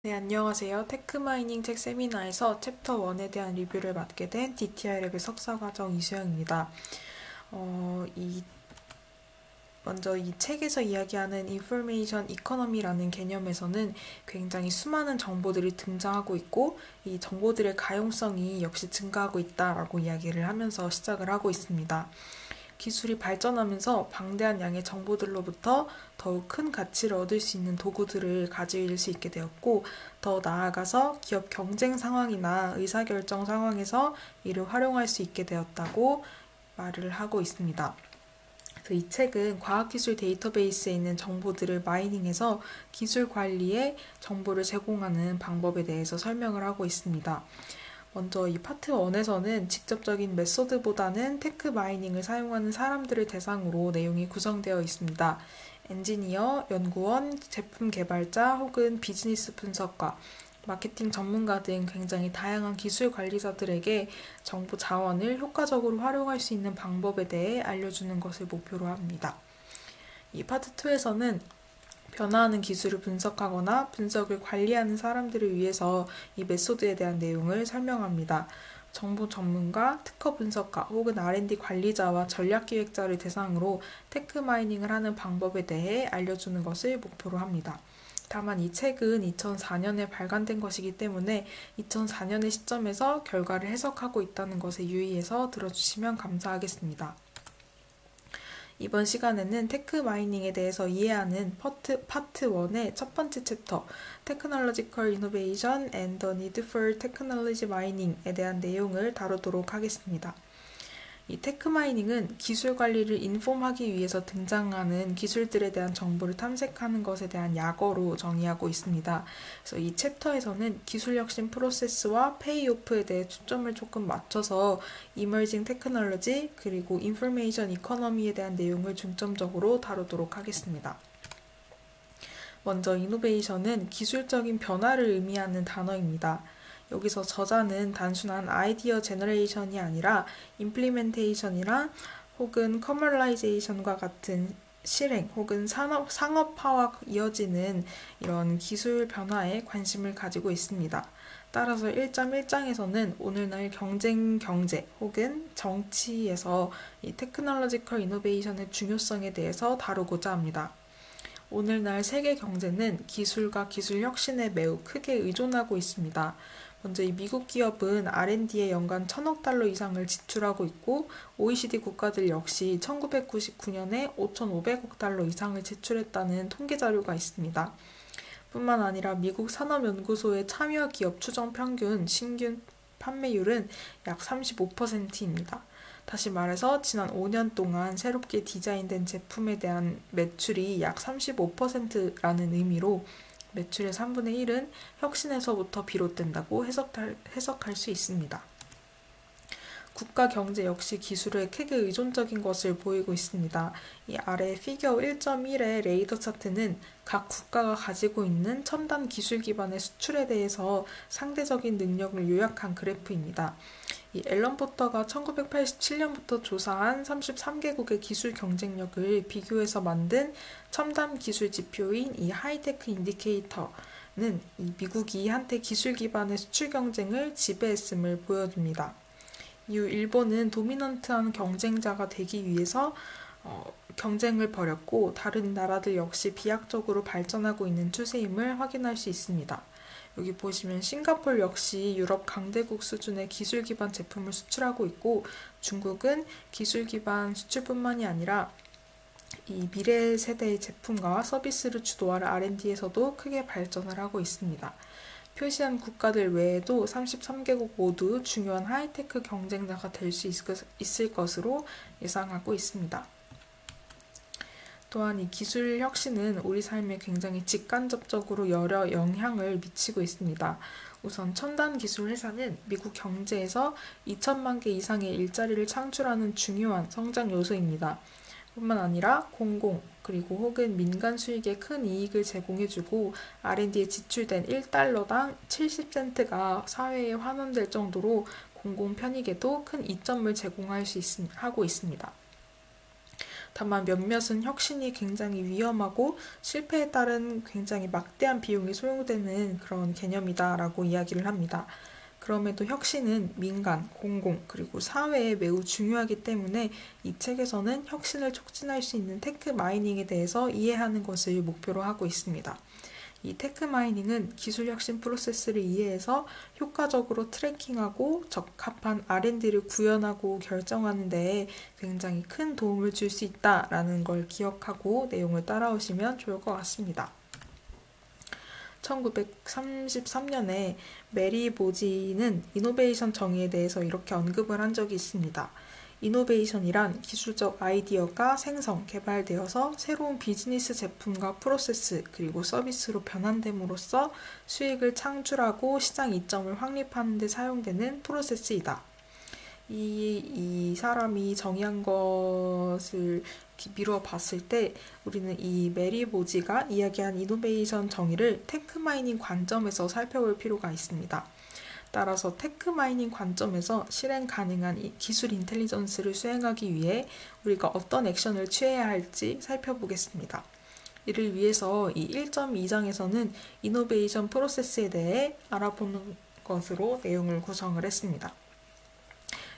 네, 안녕하세요. 테크마이닝 책 세미나에서 챕터 1에 대한 리뷰를 맡게 된 DTI 레벨 석사과정 이수영입니다. 먼저 이 책에서 이야기하는 인포메이션 이코노미라는 개념에서는 굉장히 수많은 정보들이 등장하고 있고 이 정보들의 가용성이 역시 증가하고 있다라고 이야기를 하면서 시작을 하고 있습니다. 기술이 발전하면서 방대한 양의 정보들로부터 더욱 큰 가치를 얻을 수 있는 도구들을 가질 수 있게 되었고, 더 나아가서 기업 경쟁 상황이나 의사결정 상황에서 이를 활용할 수 있게 되었다고 말을 하고 있습니다. 그래서 이 책은 과학기술 데이터베이스에 있는 정보들을 마이닝해서 기술 관리에 정보를 제공하는 방법에 대해서 설명을 하고 있습니다. 먼저 이 파트 1에서는 직접적인 메소드보다는 테크 마이닝을 사용하는 사람들을 대상으로 내용이 구성되어 있습니다. 엔지니어, 연구원, 제품 개발자 혹은 비즈니스 분석가, 마케팅 전문가 등 굉장히 다양한 기술 관리자들에게 정보 자원을 효과적으로 활용할 수 있는 방법에 대해 알려주는 것을 목표로 합니다. 이 파트 2에서는 변화하는 기술을 분석하거나 분석을 관리하는 사람들을 위해서 이 메소드에 대한 내용을 설명합니다. 정보 전문가, 특허 분석가 혹은 R&D 관리자와 전략기획자를 대상으로 테크 마이닝을 하는 방법에 대해 알려주는 것을 목표로 합니다. 다만 이 책은 2004년에 발간된 것이기 때문에 2004년의 시점에서 결과를 해석하고 있다는 것에 유의해서 들어주시면 감사하겠습니다. 이번 시간에는 테크 마이닝에 대해서 이해하는 파트 1의 첫 번째 챕터 Technological Innovation and the Need for Technology Mining에 대한 내용을 다루도록 하겠습니다. 이 테크 마이닝은 기술 관리를 인폼하기 위해서 등장하는 기술들에 대한 정보를 탐색하는 것에 대한 약어로 정의하고 있습니다. 그래서 이 챕터에서는 기술 혁신 프로세스와 페이오프에 대해 초점을 조금 맞춰서 이머징 테크놀로지 그리고 인포메이션 이코노미에 대한 내용을 중점적으로 다루도록 하겠습니다. 먼저 이노베이션은 기술적인 변화를 의미하는 단어입니다. 여기서 저자는 단순한 아이디어 제너레이션이 아니라 임플리멘테이션이나 혹은 커머라이제이션과 같은 실행 혹은 상업화와 이어지는 이런 기술 변화에 관심을 가지고 있습니다. 따라서 1.1장에서는 오늘날 경쟁 경제 혹은 정치에서 이 테크놀로지컬 이노베이션의 중요성에 대해서 다루고자 합니다. 오늘날 세계 경제는 기술과 기술 혁신에 매우 크게 의존하고 있습니다. 먼저 이 미국 기업은 R&D에 연간 1,000억 달러 이상을 지출하고 있고 OECD 국가들 역시 1999년에 5,500억 달러 이상을 지출했다는 통계 자료가 있습니다. 뿐만 아니라 미국 산업연구소의 참여 기업 추정 평균 신규 판매율은 약 35%입니다. 다시 말해서 지난 5년 동안 새롭게 디자인된 제품에 대한 매출이 약 35%라는 의미로 매출의 3분의 1은 혁신에서부터 비롯된다고 해석할 수 있습니다. 국가 경제 역시 기술에 크게 의존적인 것을 보이고 있습니다. 이 아래 피겨 1.1의 레이더 차트는 각 국가가 가지고 있는 첨단 기술 기반의 수출에 대해서 상대적인 능력을 요약한 그래프입니다. 이 앨런 포터가 1987년부터 조사한 33개국의 기술 경쟁력을 비교해서 만든 첨단 기술 지표인 이 하이테크 인디케이터는 이 미국이 한때 기술 기반의 수출 경쟁을 지배했음을 보여줍니다. 이후 일본은 도미넌트한 경쟁자가 되기 위해서 경쟁을 벌였고 다른 나라들 역시 비약적으로 발전하고 있는 추세임을 확인할 수 있습니다. 여기 보시면 싱가포르 역시 유럽 강대국 수준의 기술 기반 제품을 수출하고 있고 중국은 기술 기반 수출뿐만이 아니라 이 미래 세대의 제품과 서비스를 주도할 R&D에서도 크게 발전을 하고 있습니다. 표시한 국가들 외에도 33개국 모두 중요한 하이테크 경쟁자가 될 수 있을 것으로 예상하고 있습니다. 또한 이 기술 혁신은 우리 삶에 굉장히 직간접적으로 여러 영향을 미치고 있습니다. 우선 첨단 기술 회사는 미국 경제에서 2천만 개 이상의 일자리를 창출하는 중요한 성장 요소입니다. 뿐만 아니라 공공 그리고 혹은 민간 수익에 큰 이익을 제공해주고 R&D에 지출된 1달러당 70센트가 사회에 환원될 정도로 공공 편익에도 큰 이점을 제공하고 있습니다. 다만 몇몇은 혁신이 굉장히 위험하고 실패에 따른 굉장히 막대한 비용이 소요되는 그런 개념이다라고 이야기를 합니다. 그럼에도 혁신은 민간, 공공, 그리고 사회에 매우 중요하기 때문에 이 책에서는 혁신을 촉진할 수 있는 테크 마이닝에 대해서 이해하는 것을 목표로 하고 있습니다. 이 테크 마이닝은 기술 혁신 프로세스를 이해해서 효과적으로 트래킹하고 적합한 R&D를 구현하고 결정하는 데에 굉장히 큰 도움을 줄 수 있다라는 걸 기억하고 내용을 따라오시면 좋을 것 같습니다. 1933년에 메리 모지는 이노베이션 정의에 대해서 이렇게 언급을 한 적이 있습니다. 이노베이션이란 기술적 아이디어가 생성, 개발되어서 새로운 비즈니스 제품과 프로세스 그리고 서비스로 변환됨으로써 수익을 창출하고 시장 이점을 확립하는 데 사용되는 프로세스이다. 이 사람이 정의한 것을 미루어 봤을 때 우리는 이 메리 모지가 이야기한 이노베이션 정의를 테크마이닝 관점에서 살펴볼 필요가 있습니다. 따라서 테크마이닝 관점에서 실행 가능한 이 기술 인텔리전스를 수행하기 위해 우리가 어떤 액션을 취해야 할지 살펴보겠습니다. 이를 위해서 이 1.2장에서는 이노베이션 프로세스에 대해 알아보는 것으로 내용을 구성을 했습니다.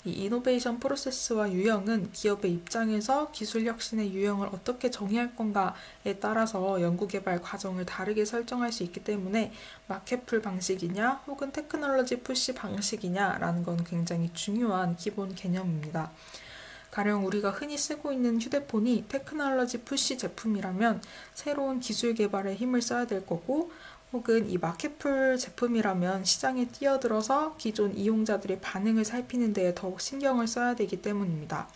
이 이노베이션 프로세스와 유형은 기업의 입장에서 기술 혁신의 유형을 어떻게 정의할 건가에 따라서 연구개발 과정을 다르게 설정할 수 있기 때문에 마켓풀 방식이냐 혹은 테크놀로지 푸시 방식이냐라는 건 굉장히 중요한 기본 개념입니다. 가령 우리가 흔히 쓰고 있는 휴대폰이 테크놀로지 푸시 제품이라면 새로운 기술 개발에 힘을 써야 될 거고 혹은 이 마켓풀 제품이라면 시장에 뛰어들어서 기존 이용자들의 반응을 살피는 데에 더욱 신경을 써야 되기 때문입니다.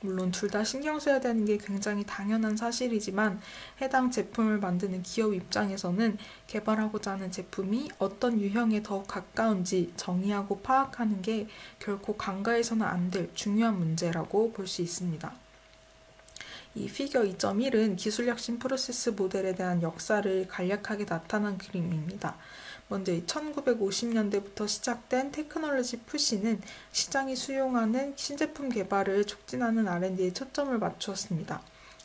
물론 둘 다 신경 써야 되는 게 굉장히 당연한 사실이지만 해당 제품을 만드는 기업 입장에서는 개발하고자 하는 제품이 어떤 유형에 더욱 가까운지 정의하고 파악하는 게 결코 간과해서는 안 될 중요한 문제라고 볼 수 있습니다. 이 피겨 2.1은 기술혁신 프로세스 모델에 대한 역사를 간략하게 나타난 그림입니다. 먼저 1950년대부터 시작된 테크놀로지 푸시는 시장이 수용하는 신제품 개발을 촉진하는 R&D에 초점을 맞추었습니다.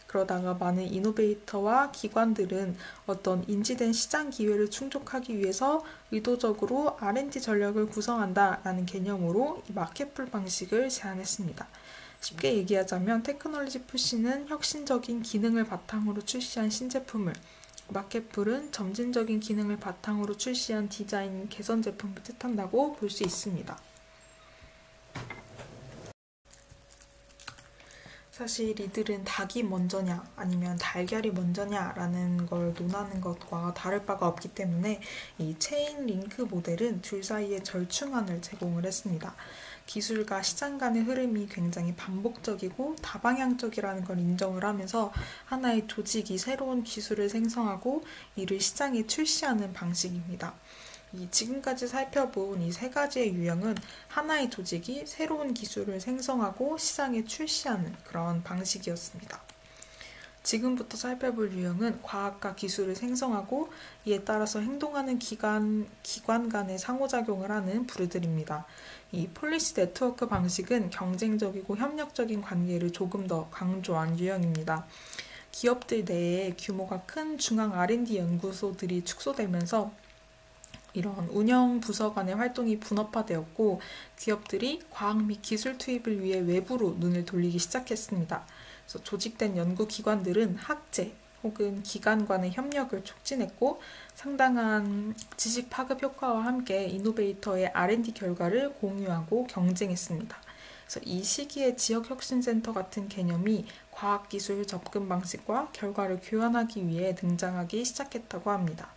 그러다가 많은 이노베이터와 기관들은 어떤 인지된 시장 기회를 충족하기 위해서 의도적으로 R&D 전략을 구성한다라는 개념으로 이 마켓풀 방식을 제안했습니다. 쉽게 얘기하자면 테크놀로지 푸시는 혁신적인 기능을 바탕으로 출시한 신제품을, 마켓풀은 점진적인 기능을 바탕으로 출시한 디자인 개선 제품을 뜻한다고 볼 수 있습니다. 사실 이들은 닭이 먼저냐 아니면 달걀이 먼저냐라는 걸 논하는 것과 다를 바가 없기 때문에 이 체인 링크 모델은 둘 사이의 절충안을 제공을 했습니다. 기술과 시장 간의 흐름이 굉장히 반복적이고 다방향적이라는 걸 인정을 하면서 하나의 조직이 새로운 기술을 생성하고 이를 시장에 출시하는 방식입니다. 지금까지 살펴본 이 세 가지의 유형은 하나의 조직이 새로운 기술을 생성하고 시장에 출시하는 그런 방식이었습니다. 지금부터 살펴볼 유형은 과학과 기술을 생성하고 이에 따라서 행동하는 기관 간의 상호작용을 하는 부류들입니다. 이 폴리시 네트워크 방식은 경쟁적이고 협력적인 관계를 조금 더 강조한 유형입니다. 기업들 내에 규모가 큰 중앙 R&D 연구소들이 축소되면서 이런 운영 부서 간의 활동이 분업화되었고 기업들이 과학 및 기술 투입을 위해 외부로 눈을 돌리기 시작했습니다. 그래서 조직된 연구기관들은 학제 혹은 기관 간의 협력을 촉진했고 상당한 지식 파급 효과와 함께 이노베이터의 R&D 결과를 공유하고 경쟁했습니다. 그래서 이 시기에 지역혁신센터 같은 개념이 과학기술 접근 방식과 결과를 교환하기 위해 등장하기 시작했다고 합니다.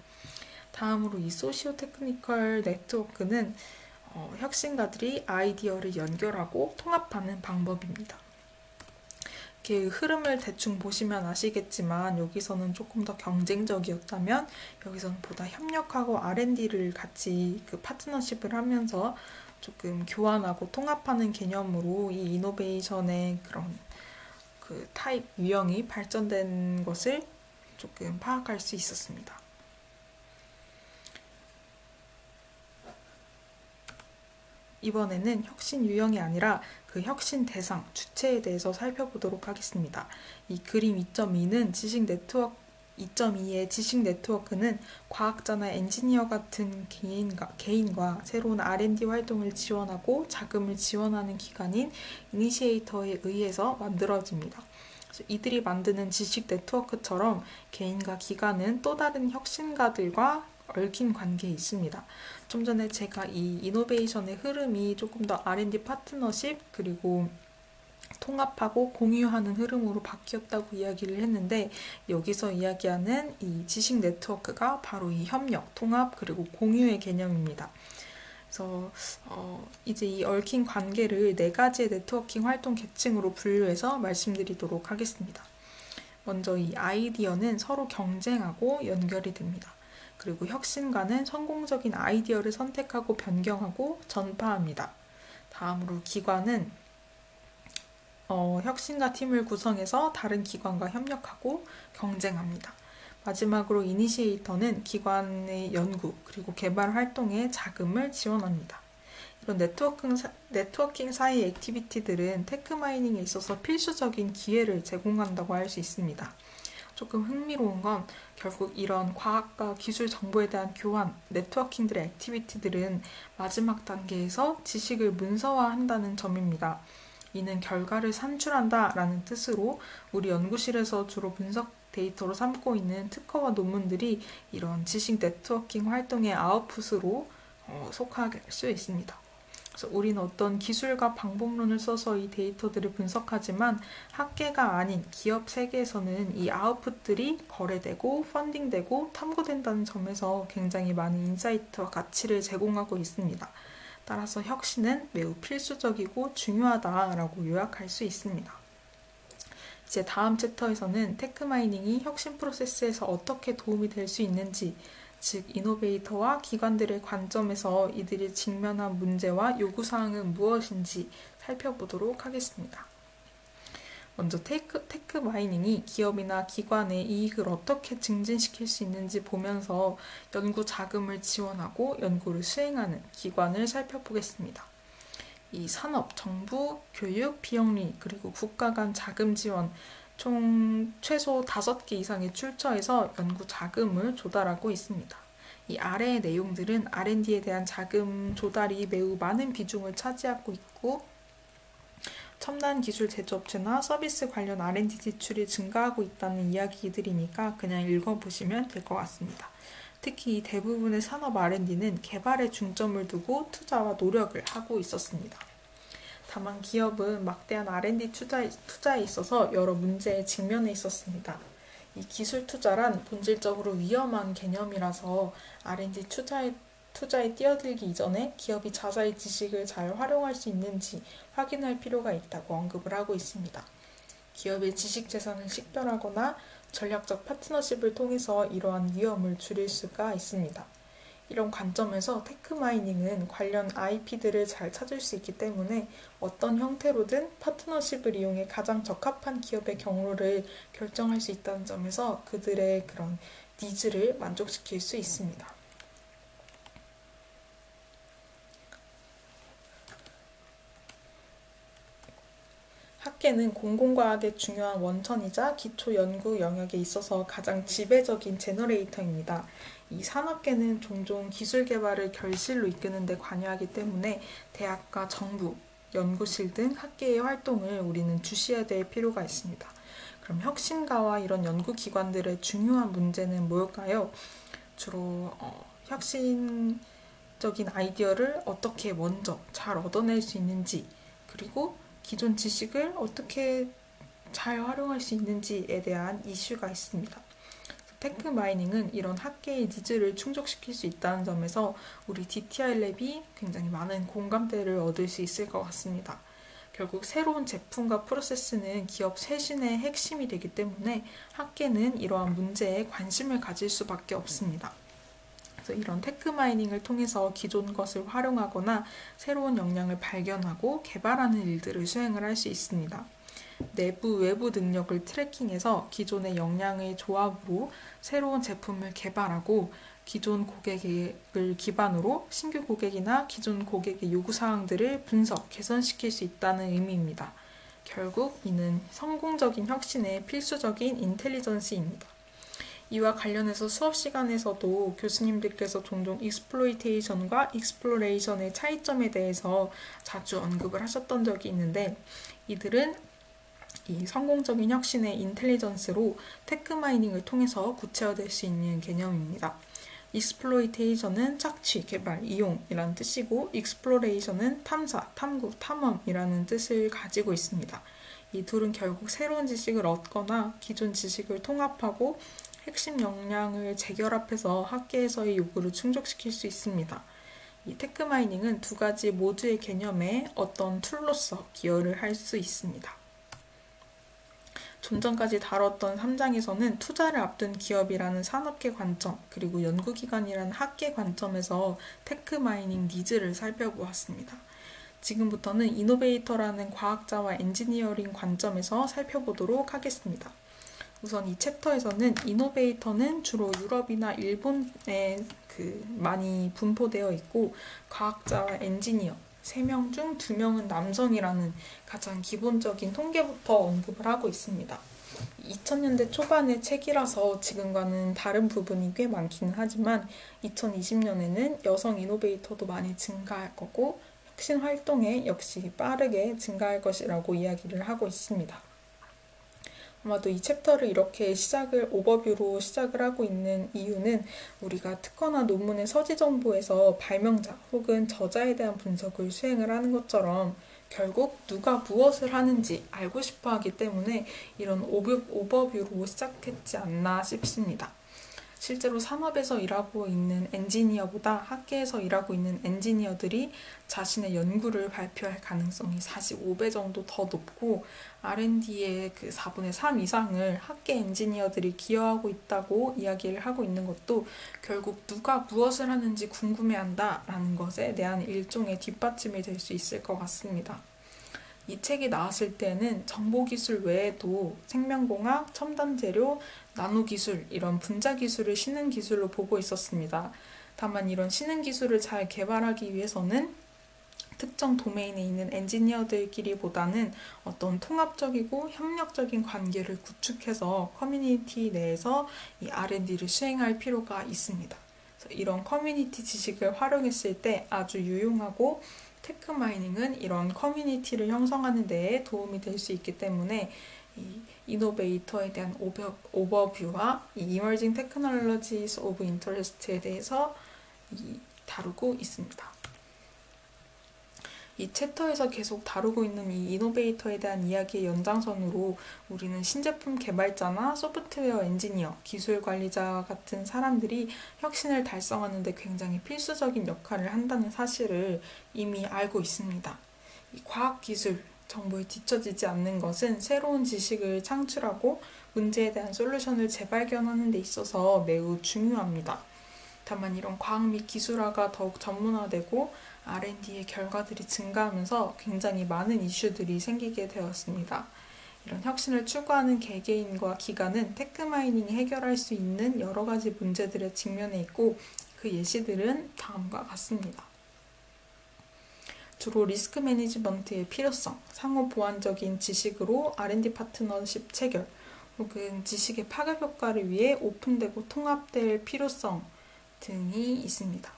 다음으로 이 소시오 테크니컬 네트워크는 혁신가들이 아이디어를 연결하고 통합하는 방법입니다. 이렇게 흐름을 대충 보시면 아시겠지만 여기서는 조금 더 경쟁적이었다면 여기서는 보다 협력하고 R&D를 같이 파트너십을 하면서 조금 교환하고 통합하는 개념으로 이 이노베이션의 그런 타입 유형이 발전된 것을 조금 파악할 수 있었습니다. 이번에는 혁신 유형이 아니라 그 혁신 대상, 주체에 대해서 살펴보도록 하겠습니다. 이 그림 2.2는 지식 네트워크 2.2의 지식 네트워크는 과학자나 엔지니어 같은 개인과 새로운 R&D 활동을 지원하고 자금을 지원하는 기관인 이니시에이터에 의해서 만들어집니다. 이들이 만드는 지식 네트워크처럼 개인과 기관은 또 다른 혁신가들과 얽힌 관계에 있습니다. 좀 전에 제가 이 이노베이션의 흐름이 조금 더 R&D 파트너십 그리고 통합하고 공유하는 흐름으로 바뀌었다고 이야기를 했는데 여기서 이야기하는 이 지식 네트워크가 바로 이 협력, 통합 그리고 공유의 개념입니다. 그래서 이제 이 얽힌 관계를 네 가지의 네트워킹 활동 계층으로 분류해서 말씀드리도록 하겠습니다. 먼저 이 아이디어는 서로 경쟁하고 연결이 됩니다. 그리고 혁신가는 성공적인 아이디어를 선택하고 변경하고 전파합니다. 다음으로 기관은 혁신가 팀을 구성해서 다른 기관과 협력하고 경쟁합니다. 마지막으로 이니시에이터는 기관의 연구 그리고 개발 활동에 자금을 지원합니다. 이런 네트워킹 사이 액티비티들은 테크마이닝에 있어서 필수적인 기회를 제공한다고 할 수 있습니다. 조금 흥미로운 건 결국 이런 과학과 기술 정보에 대한 교환, 네트워킹들의 액티비티들은 마지막 단계에서 지식을 문서화한다는 점입니다. 이는 결과를 산출한다 라는 뜻으로 우리 연구실에서 주로 분석 데이터로 삼고 있는 특허와 논문들이 이런 지식 네트워킹 활동의 아웃풋으로 속할 수 있습니다. 그래서 우리는 어떤 기술과 방법론을 써서 이 데이터들을 분석하지만 학계가 아닌 기업 세계에서는 이 아웃풋들이 거래되고 펀딩되고 탐구된다는 점에서 굉장히 많은 인사이트와 가치를 제공하고 있습니다. 따라서 혁신은 매우 필수적이고 중요하다라고 요약할 수 있습니다. 이제 다음 챕터에서는 테크마이닝이 혁신 프로세스에서 어떻게 도움이 될 수 있는지, 즉 이노베이터와 기관들의 관점에서 이들이 직면한 문제와 요구사항은 무엇인지 살펴보도록 하겠습니다. 먼저 테크 마이닝이 기업이나 기관의 이익을 어떻게 증진시킬 수 있는지 보면서 연구 자금을 지원하고 연구를 수행하는 기관을 살펴보겠습니다. 이 산업, 정부, 교육, 비영리, 그리고 국가 간 자금 지원 총 최소 5개 이상의 출처에서 연구 자금을 조달하고 있습니다. 이 아래의 내용들은 R&D에 대한 자금 조달이 매우 많은 비중을 차지하고 있고 첨단 기술 제조업체나 서비스 관련 R&D 지출이 증가하고 있다는 이야기들이니까 그냥 읽어보시면 될 것 같습니다. 특히 대부분의 산업 R&D는 개발에 중점을 두고 투자와 노력을 하고 있었습니다. 다만 기업은 막대한 R&D 투자에 있어서 여러 문제에 직면해 있었습니다. 이 기술 투자란 본질적으로 위험한 개념이라서 R&D 투자에 뛰어들기 이전에 기업이 자사의 지식을 잘 활용할 수 있는지 확인할 필요가 있다고 언급을 하고 있습니다. 기업의 지식 재산을 식별하거나 전략적 파트너십을 통해서 이러한 위험을 줄일 수가 있습니다. 이런 관점에서 테크마이닝은 관련 IP들을 잘 찾을 수 있기 때문에 어떤 형태로든 파트너십을 이용해 가장 적합한 기업의 경로를 결정할 수 있다는 점에서 그들의 그런 니즈를 만족시킬 수 있습니다. 학계는 공공과학의 중요한 원천이자 기초 연구 영역에 있어서 가장 지배적인 제너레이터입니다. 이 산업계는 종종 기술 개발을 결실로 이끄는 데 관여하기 때문에 대학과 정부, 연구실 등 학계의 활동을 우리는 주시해야 될 필요가 있습니다. 그럼 혁신가와 이런 연구기관들의 중요한 문제는 뭘까요? 주로 혁신적인 아이디어를 어떻게 먼저 잘 얻어낼 수 있는지, 그리고 기존 지식을 어떻게 잘 활용할 수 있는지에 대한 이슈가 있습니다. 테크 마이닝은 이런 학계의 니즈를 충족시킬 수 있다는 점에서 우리 DTI 랩이 굉장히 많은 공감대를 얻을 수 있을 것 같습니다. 결국 새로운 제품과 프로세스는 기업 쇄신의 핵심이 되기 때문에 학계는 이러한 문제에 관심을 가질 수밖에 없습니다. 그래서 이런 테크 마이닝을 통해서 기존 것을 활용하거나 새로운 역량을 발견하고 개발하는 일들을 수행을 할 수 있습니다. 내부, 외부 능력을 트래킹해서 기존의 역량의 조합으로 새로운 제품을 개발하고 기존 고객을 기반으로 신규 고객이나 기존 고객의 요구사항들을 분석, 개선시킬 수 있다는 의미입니다. 결국 이는 성공적인 혁신의 필수적인 인텔리전스입니다. 이와 관련해서 수업 시간에서도 교수님들께서 종종 익스플로이테이션과 익스플로레이션의 차이점에 대해서 자주 언급을 하셨던 적이 있는데, 이들은 이 성공적인 혁신의 인텔리전스로 테크 마이닝을 통해서 구체화될 수 있는 개념입니다. 익스플로이테이션은 착취, 개발, 이용이라는 뜻이고, 익스플로레이션은 탐사, 탐구, 탐험이라는 뜻을 가지고 있습니다. 이 둘은 결국 새로운 지식을 얻거나 기존 지식을 통합하고 핵심 역량을 재결합해서 학계에서의 요구를 충족시킬 수 있습니다. 이 테크 마이닝은 두 가지 모두의 개념에 어떤 툴로서 기여를 할 수 있습니다. 좀 전까지 다뤘던 3장에서는 투자를 앞둔 기업이라는 산업계 관점, 그리고 연구기관이라는 학계 관점에서 테크 마이닝 니즈를 살펴보았습니다. 지금부터는 이노베이터라는 과학자와 엔지니어링 관점에서 살펴보도록 하겠습니다. 우선 이 챕터에서는 이노베이터는 주로 유럽이나 일본에 많이 분포되어 있고, 과학자와 엔지니어 3명 중 2명은 남성이라는 가장 기본적인 통계부터 언급을 하고 있습니다. 2000년대 초반의 책이라서 지금과는 다른 부분이 꽤 많기는 하지만 2020년에는 여성 이노베이터도 많이 증가할 거고, 혁신 활동에 역시 빠르게 증가할 것이라고 이야기를 하고 있습니다. 아마도 이 챕터를 이렇게 오버뷰로 시작을 하고 있는 이유는 우리가 특허나 논문의 서지 정보에서 발명자 혹은 저자에 대한 분석을 수행을 하는 것처럼 결국 누가 무엇을 하는지 알고 싶어 하기 때문에 이런 오버뷰로 시작했지 않나 싶습니다. 실제로 산업에서 일하고 있는 엔지니어보다 학계에서 일하고 있는 엔지니어들이 자신의 연구를 발표할 가능성이 45배 정도 더 높고, R&D의 4분의 3 이상을 학계 엔지니어들이 기여하고 있다고 이야기를 하고 있는 것도 결국 누가 무엇을 하는지 궁금해한다라는 것에 대한 일종의 뒷받침이 될 수 있을 것 같습니다. 이 책이 나왔을 때는 정보기술 외에도 생명공학, 첨단재료, 나노기술 이런 분자기술을 신흥기술로 보고 있었습니다. 다만 이런 신흥기술을 잘 개발하기 위해서는 특정 도메인에 있는 엔지니어들끼리보다는 어떤 통합적이고 협력적인 관계를 구축해서 커뮤니티 내에서 이 R&D를 수행할 필요가 있습니다. 그래서 이런 커뮤니티 지식을 활용했을 때 아주 유용하고, 테크 마이닝은 이런 커뮤니티를 형성하는 데에 도움이 될 수 있기 때문에 이 이노베이터에 대한 오버뷰와 이 Emerging Technologies of Interest에 대해서 다루고 있습니다. 이 챕터에서 계속 다루고 있는 이 이노베이터에 대한 이야기의 연장선으로 우리는 신제품 개발자나 소프트웨어 엔지니어, 기술 관리자 같은 사람들이 혁신을 달성하는 데 굉장히 필수적인 역할을 한다는 사실을 이미 알고 있습니다. 이 과학기술 정보에 뒤처지지 않는 것은 새로운 지식을 창출하고 문제에 대한 솔루션을 재발견하는 데 있어서 매우 중요합니다. 다만 이런 과학 및 기술화가 더욱 전문화되고 R&D의 결과들이 증가하면서 굉장히 많은 이슈들이 생기게 되었습니다. 이런 혁신을 추구하는 개개인과 기관은 테크 마이닝이 해결할 수 있는 여러 가지 문제들에 직면해 있고, 그 예시들은 다음과 같습니다. 주로 리스크 매니지먼트의 필요성, 상호 보완적인 지식으로 R&D 파트너십 체결, 혹은 지식의 파급 효과를 위해 오픈되고 통합될 필요성 등이 있습니다.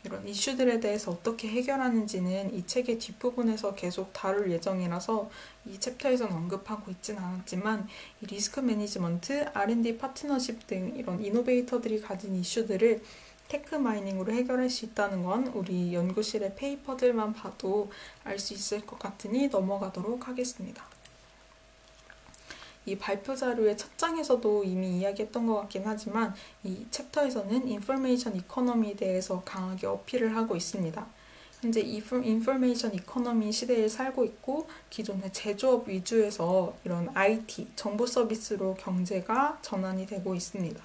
이런 이슈들에 대해서 어떻게 해결하는지는 이 책의 뒷부분에서 계속 다룰 예정이라서 이 챕터에서는 언급하고 있지는 않았지만, 이 리스크 매니지먼트, R&D 파트너십 등 이런 이노베이터들이 가진 이슈들을 테크 마이닝으로 해결할 수 있다는 건 우리 연구실의 페이퍼들만 봐도 알 수 있을 것 같으니 넘어가도록 하겠습니다. 이 발표 자료의 첫 장에서도 이미 이야기했던 것 같긴 하지만 이 챕터에서는 인포메이션 이코노미에 대해서 강하게 어필을 하고 있습니다. 현재 인포메이션 이코노미 시대에 살고 있고, 기존의 제조업 위주에서 이런 IT, 정보 서비스로 경제가 전환이 되고 있습니다.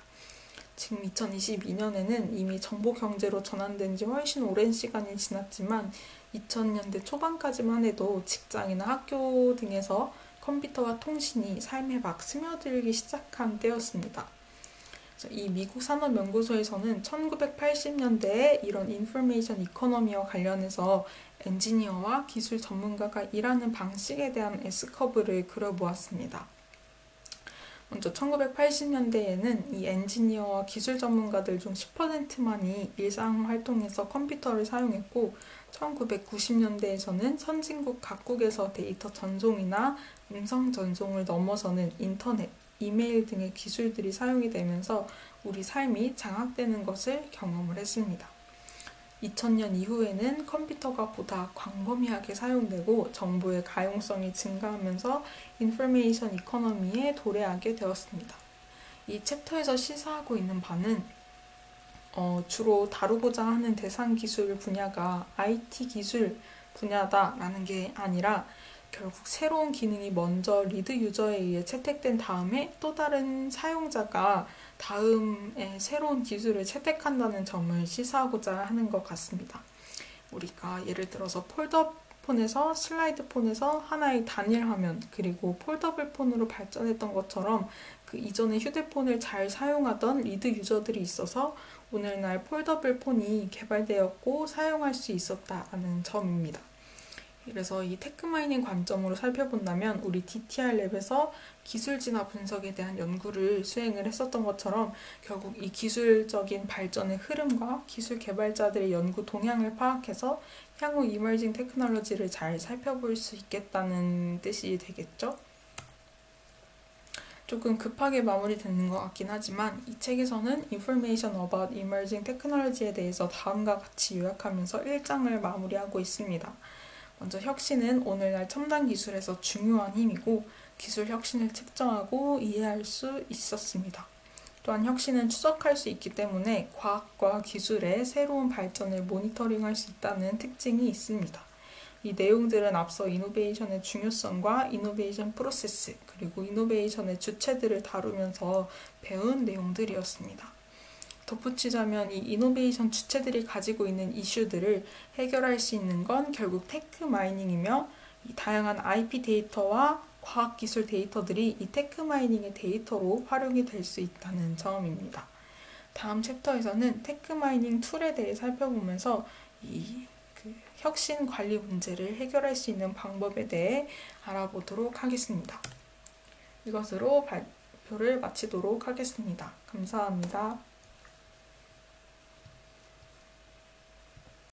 지금 2022년에는 이미 정보 경제로 전환된 지 훨씬 오랜 시간이 지났지만 2000년대 초반까지만 해도 직장이나 학교 등에서 컴퓨터와 통신이 삶에 막 스며들기 시작한 때였습니다. 그래서 이 미국 산업연구소에서는 1980년대에 이런 인포메이션 이코노미와 관련해서 엔지니어와 기술 전문가가 일하는 방식에 대한 S커브를 그려보았습니다. 먼저 1980년대에는 이 엔지니어와 기술 전문가들 중 10%만이 일상 활동에서 컴퓨터를 사용했고 1990년대에서는 선진국 각국에서 데이터 전송이나 음성 전송을 넘어서는 인터넷, 이메일 등의 기술들이 사용이 되면서 우리 삶이 장악되는 것을 경험을 했습니다. 2000년 이후에는 컴퓨터가 보다 광범위하게 사용되고 정보의 가용성이 증가하면서 인포메이션 이코노미에 도래하게 되었습니다. 이 챕터에서 시사하고 있는 바는 주로 다루고자 하는 대상 기술 분야가 IT 기술 분야다라는 게 아니라 결국 새로운 기능이 먼저 리드 유저에 의해 채택된 다음에 또 다른 사용자가 다음에 새로운 기술을 채택한다는 점을 시사하고자 하는 것 같습니다. 우리가 예를 들어서 폴더폰에서 슬라이드 폰에서 하나의 단일 화면 그리고 폴더블 폰으로 발전했던 것처럼 그 이전에 휴대폰을 잘 사용하던 리드 유저들이 있어서 오늘날 폴더블 폰이 개발되었고 사용할 수 있었다는 점입니다. 그래서 이 테크마이닝 관점으로 살펴본다면 우리 DTR 랩에서 기술 진화 분석에 대한 연구를 수행을 했었던 것처럼 결국 이 기술적인 발전의 흐름과 기술 개발자들의 연구 동향을 파악해서 향후 이머징 테크놀로지를 잘 살펴볼 수 있겠다는 뜻이 되겠죠? 조금 급하게 마무리되는 것 같긴 하지만 이 책에서는 Information about Emerging Technology에 대해서 다음과 같이 요약하면서 1장을 마무리하고 있습니다. 먼저 혁신은 오늘날 첨단 기술에서 중요한 힘이고 기술 혁신을 측정하고 이해할 수 있었습니다. 또한 혁신은 추적할 수 있기 때문에 과학과 기술의 새로운 발전을 모니터링할 수 있다는 특징이 있습니다. 이 내용들은 앞서 이노베이션의 중요성과 이노베이션 프로세스 그리고 이노베이션의 주체들을 다루면서 배운 내용들이었습니다. 덧붙이자면 이 이노베이션 주체들이 가지고 있는 이슈들을 해결할 수 있는 건 결국 테크 마이닝이며 이 다양한 IP 데이터와 과학기술 데이터들이 이 테크 마이닝의 데이터로 활용이 될 수 있다는 점입니다. 다음 챕터에서는 테크 마이닝 툴에 대해 살펴보면서 이 혁신 관리 문제를 해결할 수 있는 방법에 대해 알아보도록 하겠습니다. 이것으로 발표를 마치도록 하겠습니다. 감사합니다.